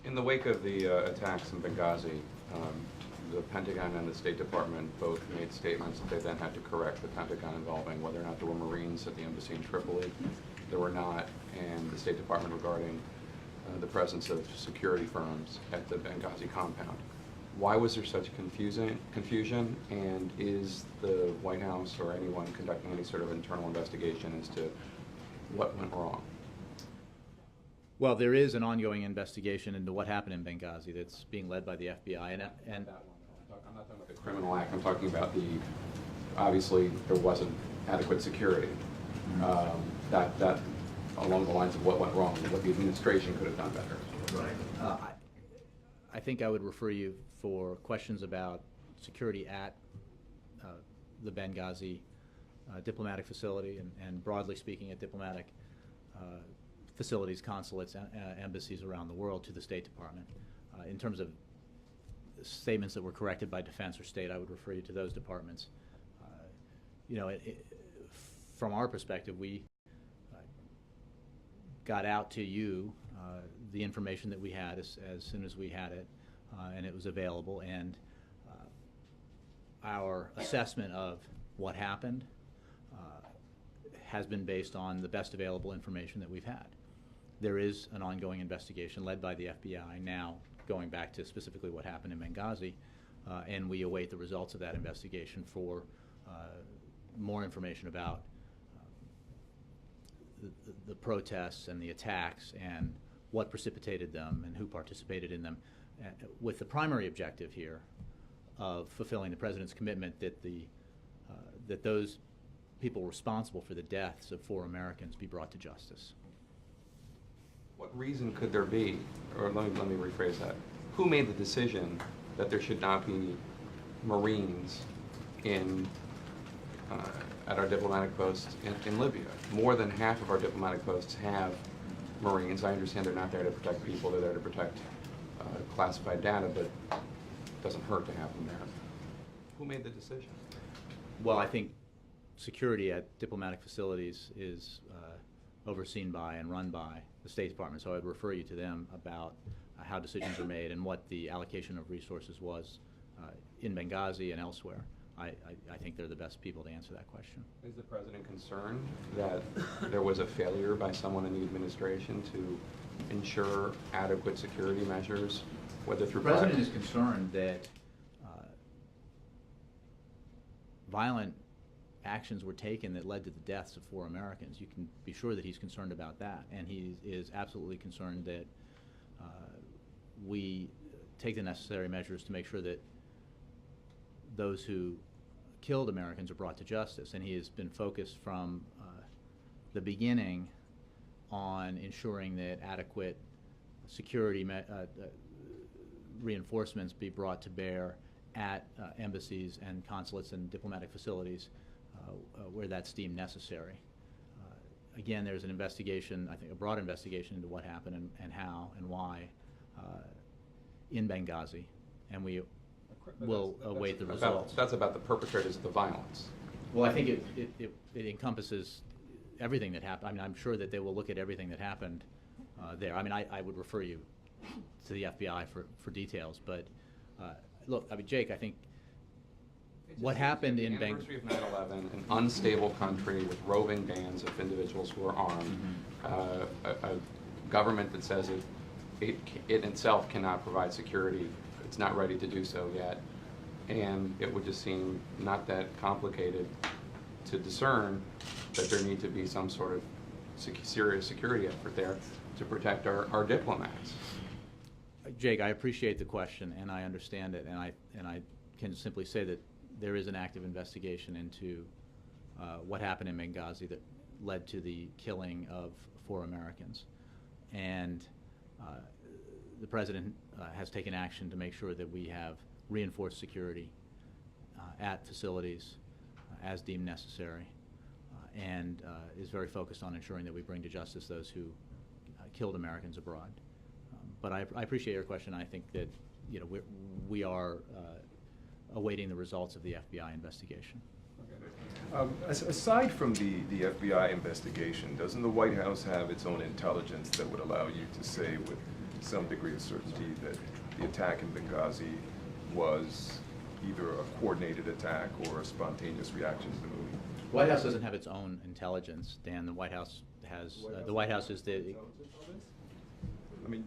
In the wake of the attacks in Benghazi, the Pentagon and the State Department both made statements that they then had to correct the Pentagon involving whether or not there were Marines at the embassy in Tripoli. There were not, and the State Department regarding the presence of security firms at the Benghazi compound. Why was there such confusion, and is the White House or anyone conducting any sort of internal investigation as to what went wrong? Well, there is an ongoing investigation into what happened in Benghazi that's being led by the FBI. And I'm not talking about the criminal act. I'm talking about obviously there wasn't adequate security. That along the lines of what went wrong and what the administration could have done better. Right. I think I would refer you for questions about security at the Benghazi diplomatic facility and broadly speaking at diplomatic facilities, consulates, embassies around the world to the State Department. In terms of statements that were corrected by defense or state, I would refer you to those departments. From our perspective, we got out to you the information that we had as soon as we had it, and it was available, and our assessment of what happened has been based on the best available information that we've had. There is an ongoing investigation led by the FBI now, going back to specifically what happened in Benghazi, and we await the results of that investigation for more information about the protests and the attacks and what precipitated them and who participated in them, with the primary objective here of fulfilling the President's commitment that that those people responsible for the deaths of 4 Americans be brought to justice. What reason could there be, or let me rephrase that, who made the decision that there should not be Marines at our diplomatic posts in Libya? More than half of our diplomatic posts have Marines. I understand they're not there to protect people, they're there to protect classified data, but it doesn't hurt to have them there. Who made the decision? Well, I think security at diplomatic facilities is overseen by and run by the State Department, so I would refer you to them about how decisions are made and what the allocation of resources was in Benghazi and elsewhere. I think they're the best people to answer that question. Is the President concerned that there was a failure by someone in the administration to ensure adequate security measures, whether through... The President is concerned that violent actions were taken that led to the deaths of 4 Americans. You can be sure that he's concerned about that, and he is absolutely concerned that we take the necessary measures to make sure that those who killed Americans are brought to justice. And he has been focused from the beginning on ensuring that adequate security reinforcements be brought to bear at embassies and consulates and diplomatic facilities where that's deemed necessary. Again, there's an investigation, I think a broad investigation into what happened and how and why in Benghazi, and we will await the results. That's about the perpetrators of the violence. Well, I think it encompasses everything that happened. I mean, I'm sure that they will look at everything that happened there. I mean, I would refer you to the FBI for details, but look, I mean, Jake, I think what happened in Benghazi... The anniversary of 9/11, an unstable country with roving bands of individuals who are armed, a government that says it itself cannot provide security, it's not ready to do so yet, and it would just seem not that complicated to discern that there need to be some sort of serious security effort there to protect our diplomats. Jake, I appreciate the question, and I understand it, and I can simply say that there is an active investigation into what happened in Benghazi that led to the killing of 4 Americans. And the President has taken action to make sure that we have reinforced security at facilities as deemed necessary, and is very focused on ensuring that we bring to justice those who killed Americans abroad. But I appreciate your question. I think that we are awaiting the results of the FBI investigation. Aside from the FBI investigation, doesn't the White House have its own intelligence that would allow you to say with some degree of certainty that the attack in Benghazi was either a coordinated attack or a spontaneous reaction to the movie? The White House doesn't have its own intelligence, Dan. The White House has, the White House is the, I mean,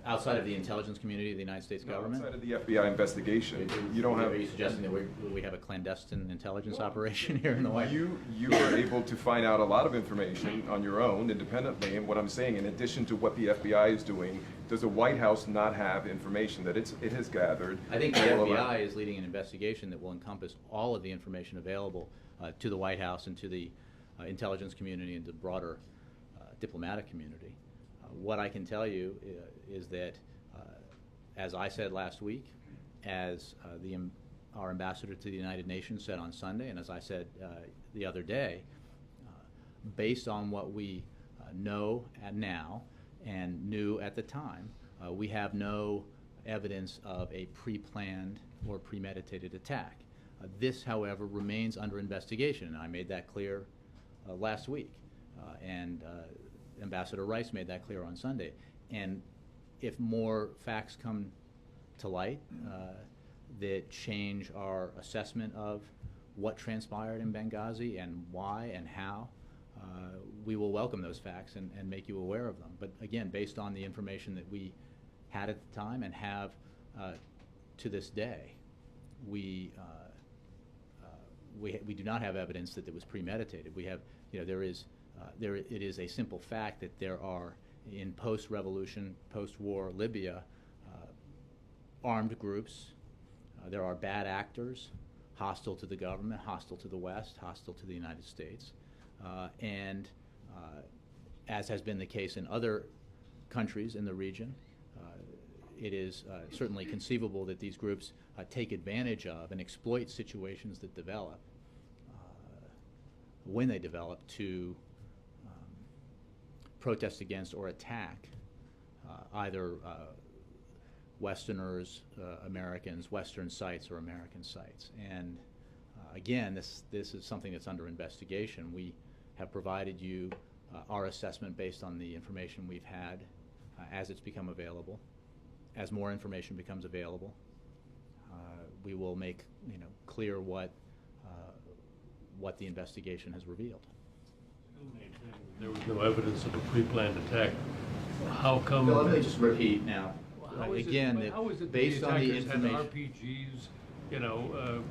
outside of the intelligence community of the United States government. outside of the FBI investigation, you don't have. Are you suggesting that we have a clandestine intelligence operation here in the White House? You are able to find out a lot of information on your own independently, and what I'm saying, in addition to what the FBI is doing, does the White House not have information that it has gathered? I think the FBI is leading an investigation that will encompass all of the information available to the White House and to the intelligence community and the broader diplomatic community. What I can tell you is that, as I said last week, as our ambassador to the United Nations said on Sunday, and as I said the other day, based on what we know now and knew at the time, we have no evidence of a pre-planned or premeditated attack. This, however, remains under investigation, and I made that clear last week, and Ambassador Rice made that clear on Sunday. And if more facts come to light that change our assessment of what transpired in Benghazi and why and how, we will welcome those facts and make you aware of them. But again, based on the information that we had at the time and have to this day, we do not have evidence that it was premeditated. We have, it is a simple fact that there are, in post-revolution, post-war Libya, armed groups. There are bad actors, hostile to the government, hostile to the West, hostile to the United States. And as has been the case in other countries in the region, it is certainly conceivable that these groups take advantage of and exploit situations that develop, when they develop, to protest against or attack either Westerners, Americans, Western sites or American sites. And again, this is something that's under investigation. We have provided you our assessment based on the information we've had as it's become available. As more information becomes available, we will make clear what the investigation has revealed. There was no evidence of a pre-planned attack. How come? Well, let me just repeat now. How is it based on the attackers had information. RPGs,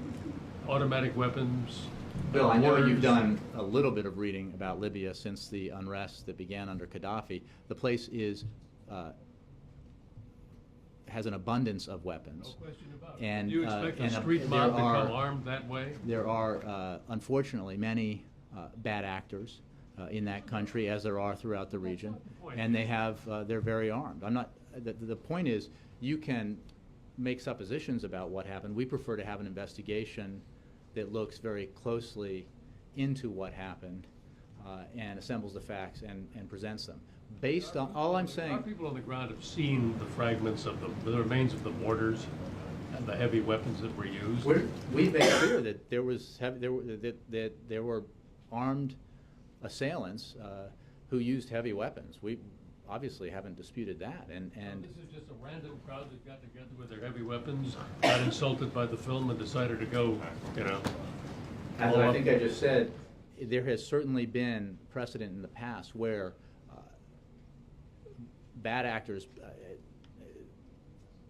automatic weapons? Bill, I know mortars? you've done a little bit of reading about Libya since the unrest that began under Gaddafi. The place is has an abundance of weapons. No question about it. And do you expect a and street there mob to are- come armed that way? There are, unfortunately, many bad actors in that country, as there are throughout the region, and they have they're very armed. I'm not. The point is, you can make suppositions about what happened. We prefer to have an investigation that looks very closely into what happened and assembles the facts and presents them. Based on all I'm saying. Our people on the ground have seen the fragments of the remains of the mortars and the heavy weapons that were used. We've made clear that there were armed assailants who used heavy weapons. We obviously haven't disputed that. And This is just a random crowd that got together with their heavy weapons, got insulted by the film, and decided to go, as I think I just said, there has certainly been precedent in the past where bad actors,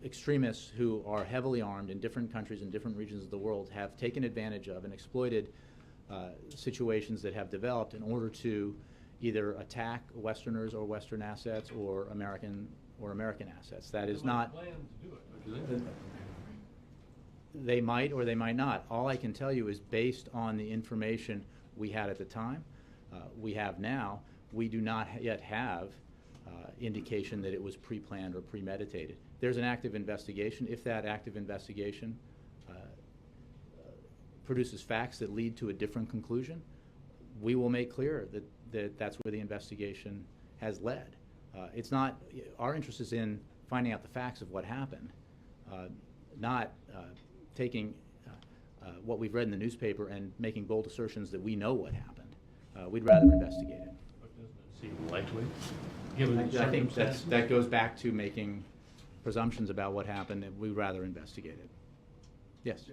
extremists who are heavily armed in different countries and different regions of the world, have taken advantage of and exploited situations that have developed in order to either attack Westerners or Western assets or American assets. That is not. Plan to do it, don't you think? They might or they might not. All I can tell you is based on the information we had at the time, we have now, we do not yet have indication that it was pre-planned or premeditated. There's an active investigation. If that active investigation produces facts that lead to a different conclusion, we will make clear that that's where the investigation has led. It's not, our interest is in finding out the facts of what happened, not taking what we've read in the newspaper and making bold assertions that we know what happened. We'd rather investigate it. But doesn't it seem likely given I think circumstances? that goes back to making presumptions about what happened, and we'd rather investigate it. Yes.